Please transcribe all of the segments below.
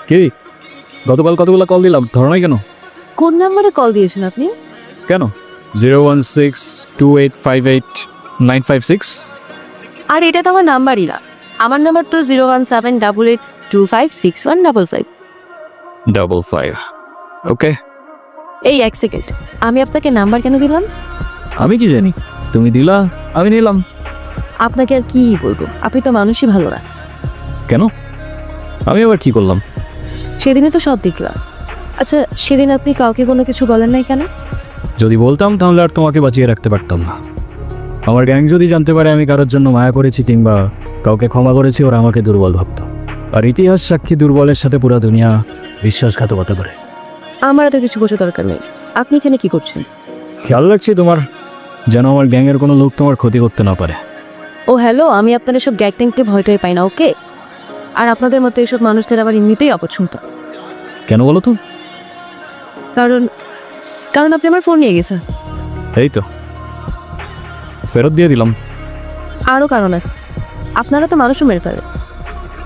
কি গতকাল কতগুলো কল দিলাম, ধরো নাই কেন? কোন নাম্বারে কল দিয়েছেন আপনি? কেন 01628589556? আর এটা তো আমার নাম্বারই না। আমার নাম্বার তো 01788256555। ওকে, এই এক সেকেন্ড, আমি আপনাকে নাম্বার কেন দিলাম? আমি কি জানি, তুমি দিলা আমি নিলাম। আপনাকে আর কি বলবো, আপনি তো মানুষই ভালো না। কেন? আমি আবার কি করলাম? সেদিনে তো সব দেখলাম। আচ্ছা, সেদিন আপনি কাউকে কোনো কিছু বলেন নাই কেন? যদি বলতাম তাহলে আর তোমাকে বাঁচিয়ে রাখতে পারতাম না। আমার গ্যাং যদি জানতে পারে আমি কারোর জন্য মায়া করেছি কিংবা কাউকে ক্ষমা করেছি, ওরা আমাকে দুর্বল ভাবত। আর ইতিহাস সাক্ষী দুর্বলের সাথে পুরো দুনিয়া বিশ্বাসঘাতকতা করে। আমার এত কিছু বোঝা দরকার নেই। আপনি এখানে কি করছেন? খেয়াল রাখছি তোমার, যেন আমার গ্যাংয়ের কোনো লোক তোমার ক্ষতি করতে না পারে। ও হ্যালো, আমি আপনার এসব গ্যাগ ট্যাংকে ভয়টাই পাই না, ওকে? আর আপনাদের মতো এইসব মানুষদের আবার এমনিতেই অপছন্দ। কেন বলো তো? কারণ কারণ আপনি আমার ফোন নিয়ে গেছেন। এই তো ফেরত দিয়ে দিলাম। আরও কারণ আছে, আপনারা তো মানুষও মেরে ফেলে।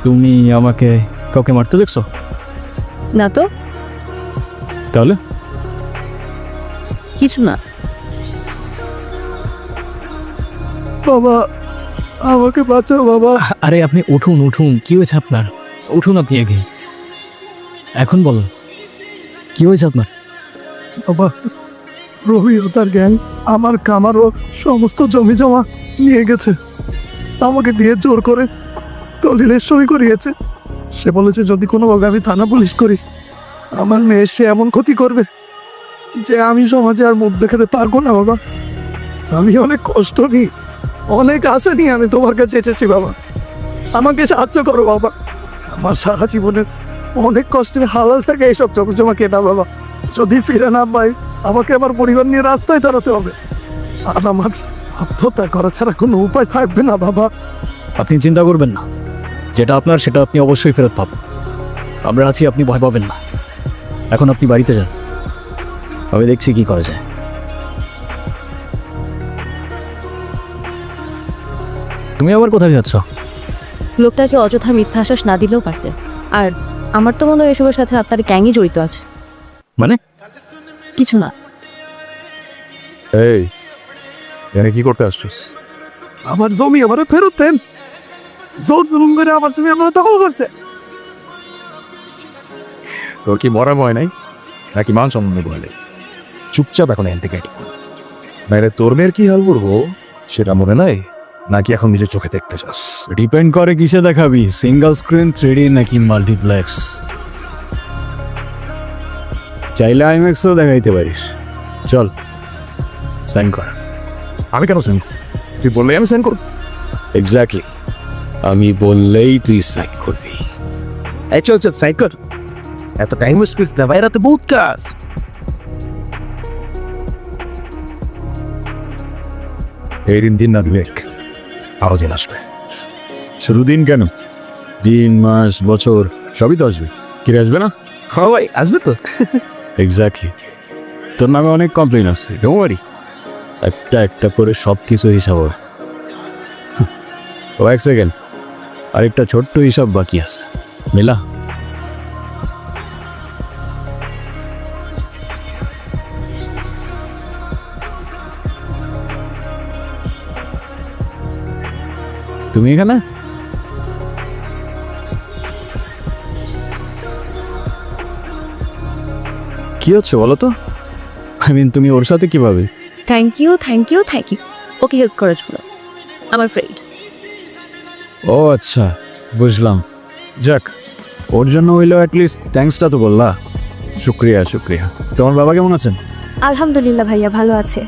তুমি আমাকে কাউকে মারতে দেখছো? না তো, তাহলে কিছু না। বাবা, আমাকে বাঁচাও বাবা। আরে আপনি উঠুন উঠুন, কি হয়েছে আপনার? উঠুন আপনি আগে, এখন বলো কি হয়েছে আপনার? বাবা, রবি ও তার গ্যাং আমার কামার ও সমস্ত জমি জমা নিয়ে গেছে। আমাকে দিয়ে জোর করে দলিলে সই করিয়েছে। সে বলেছে যদি কোনোভাবে আমি থানা পুলিশ করি, আমার মেয়ে সে এমন ক্ষতি করবে যে আমি সমাজে আর মুখ দেখাতে পারবো না। বাবা, আমি অনেক কষ্ট নিই, অনেক আশা নিয়ে আমি তোমার কাছে এসেছি। বাবা, আমাকে সাহায্য করো বাবা। আমার সারা জীবনের অনেক কষ্টের হালাল থাকে এইসব জমি জমা কেনা। বাবা, যদি ফিরে না পাই আমাকে আমার পরিবার নিয়ে রাস্তায় দাঁড়াতে হবে, আর আমার আত্মহত্যা করা ছাড়া কোনো উপায় থাকবে না। বাবা, আপনি চিন্তা করবেন না, যেটা আপনার সেটা আপনি অবশ্যই ফেরত পাবেন। আমরা আছি, আপনি ভয় পাবেন না। এখন আপনি বাড়িতে যান, আমি দেখছি কি করা যায়। তুমি আবার কোথায় যাচ্ছ? লোকটাকে অযথা মিথ্যা আশ্বাস না দিলেও পারতেন। আর আমার তো মনে হয় এসবের সাথে আপনার গ্যাংই জড়িত আছে। মানে? কিছু না। এই এখানে কি করতে আসছিস? আমার জমি আমার ফেরত দেন। জোর জুলুম করে আমার জমি আমরা দখল করছে। তোর কি মরা ভয় নাই নাকি মান সম্বন্ধে ভয় নেই? চুপচাপ এখন এখান থেকে নাইলে তোর মেয়ের কি হাল করবো সেটা মনে নাই নাকি এখন নিজের চোখে দেখতে চাস? ডিপেন্ড করে কিসে দেখাবি, সিঙ্গেল স্ক্রিন 3D নাকি মাল্টিপ্লেক্স। চাইলে আইম্যাক্সও দেখাইতে পারিস। চল সাইন কর। আমি কেন সেন্ড? তুই বললেই আমি সেন্ড করব। এক্স্যাক্টলি, আমি বললেই তুই সাইন করবি। এই চল চল সাইড কর, এত টাইম ওয়েস্ট করিস না, বাইরে তো বহুত কাজ। এই দিন না বিবেক, আরো দিন আসবে। শুধু দিন কেন, দিন মাস বছর সবই তো আসবে। কিরে আসবে না? হ্যাঁ ভাই, আসবে তো। এক্স্যাক্টলি, তোর নামে অনেক কমপ্লেন আসছে, ডোন্ট ওয়ারি, একটা একটা করে সব কিছু হিসাব হবে। ও এক সেকেন্ড, আরেকটা ছোট্ট হিসাব বাকি আছে, মিলা। তুমি এখানে? কি হচ্ছে বলো তো? আই মিন তুমি ওর সাথে কিভাবে? Thank you thank you thank you, okay help করার জন্য। আমার ফ্রেন্ড। ও আচ্ছা, বুঝলাম। যাক, ওর জন্য হইলেও অ্যাটলিস্ট থ্যাঙ্কসটা তো বললা। শুক্রিয়া শুক্রিয়া। তোমার বাবা কেমন আছেন? আলহামদুলিল্লাহ ভাইয়া, ভালো আছে।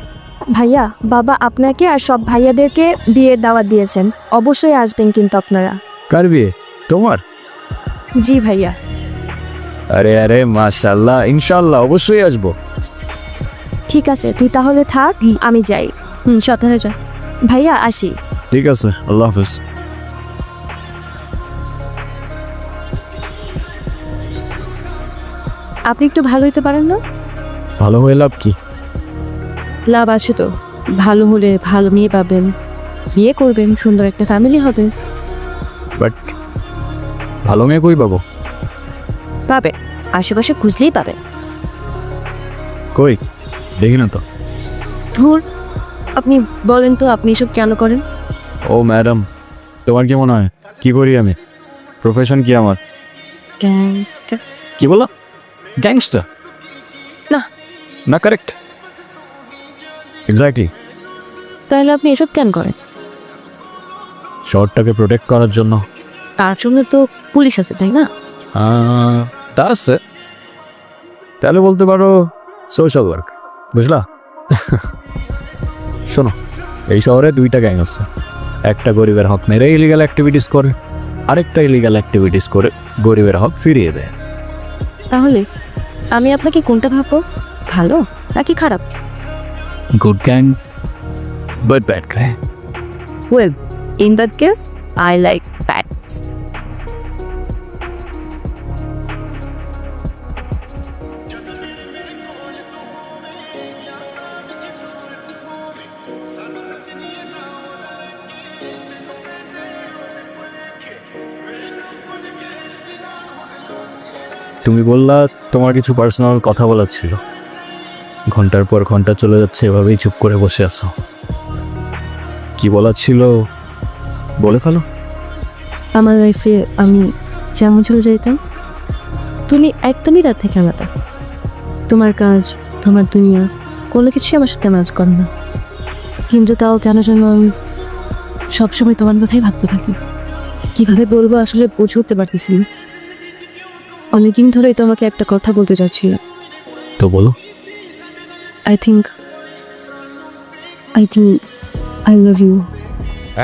ভাইয়া, বাবা আপনাকে আর সব ভাইয়াদেরকে বিয়ের দাওয়াত দিয়েছেন, অবশ্যই আসবেন কিন্তু আপনারা। কার বিয়ে? তোমার? জি ভাইয়া। আরে আরে মাশাআল্লাহ, ইনশাআল্লাহ অবশ্যই আসবো। ঠিক আছে, তুই তাহলে থাক, আমি যাই। সাবধানে যান। ভাইয়া আসি। ঠিক আছে, আল্লাহ হাফেজ। আপনি একটু ভালো হইতে পারেন না? ভালো হয়ে লাভ কি? লাভ আছে তো, ভালো হলে ভালো মেয়ে পাবেন, বিয়ে করবেন, সুন্দর একটা ফ্যামিলি হবে। বাট ভালো মেয়ে কই পাবো? পাবে, আশেপাশে খুঁজলেই পাবে। কই দেখি না তো। ধুর, আপনি বলেন তো আপনি এসব কেন করেন? ও ম্যাডাম, তোমার কি মনে হয় কি করি আমি? প্রফেশন কি আমার? গ্যাংস্টার? কি বলো? গ্যাংস্টার? না। না, কারেক্ট, এক্স্যাক্টলি। তাহলে আপনি এসব কেন করেন? শহরটাকে প্রোটেক্ট করার জন্য। তার জন্য তো পুলিশ আছে, তাই না? তা আছে, তাহলে বলতে পারো সোশ্যাল ওয়ার্ক, বুঝলা? শোনো, এই শহরে দুইটা গ্যাং আছে। একটা গরিবের হক মেরে ইলিগাল অ্যাক্টিভিটিস করে, আরেকটা ইলিগাল অ্যাক্টিভিটিস করে গরিবের হক ফিরিয়ে দেয়। তাহলে আমি আপনাকে কোনটা ভাববো, ভালো নাকি খারাপ? Good gang but bad gang. Well, in that case I like bats. তুমি বললা তোমার কিছু পার্সোনাল কথা বলার ছিল। ঘন্টার পর ঘন্টা চলে যাচ্ছে, এভাবেই চুপ করে বসে আছো। কি বলার ছিল বলে ফেলো। আমার লাইফে আমি যেমন চলে যেতাম, তুমি একদমই তার থেকে আলাদা। তোমার কাজ, তোমার দুনিয়া, কোনো কিছুই আমার সাথে ম্যাচ করে না। কিন্তু তাও কেন যেন আমি সবসময় তোমার কথাই ভাবতে থাকি। কীভাবে বলবো আসলে বুঝে উঠতে পারতেছি না। অনেকদিন ধরেই তোমাকে একটা কথা বলতে চাচ্ছিলাম। তো বলো। I think I love you.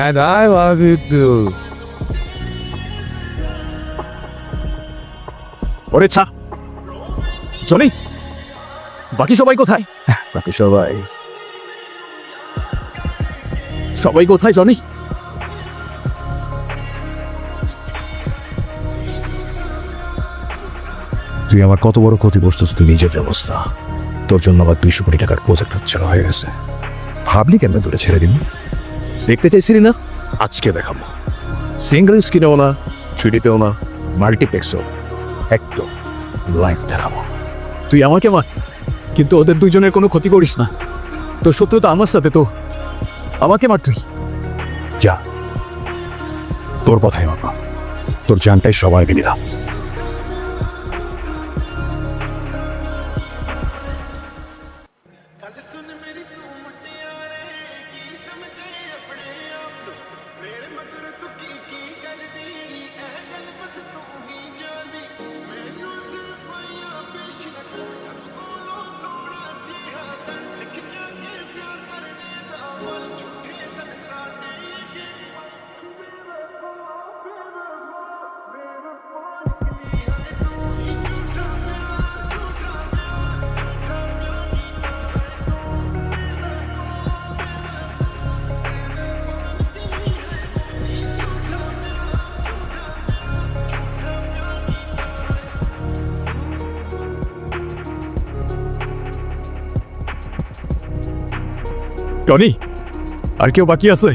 And I love you too. ওরে ছা, জনি, বাকি সবাই কোথায়? বাকি সবাই কোথায় জনি? তুই আমার কত বড় ক্ষতি করছিস তুই নিজের ব্যবস্থা। তোর জন্য আবার 200 কোটি টাকার প্রজেক্ট হচ্ছে হয়ে গেছে। ভাবলি কেন দূরে ছেড়ে দিন? দেখতে চাইছিলি না? আজকে দেখাবো। সিঙ্গল স্ক্রিনেও না, 3Dতেও না, মাল্টিপ্লেক্সও, একদম লাইভ দেখাবো। তুই আমাকে মার, কিন্তু ওদের দুইজনের কোনো ক্ষতি করিস না। তোর শত্রুতা আমার সাথে, তো আমাকে মার তুই। যা, তোর কথাই বাবা, তোর জানটাই সবাই দিলাম। টনি, আর কেউ বাকি আছে?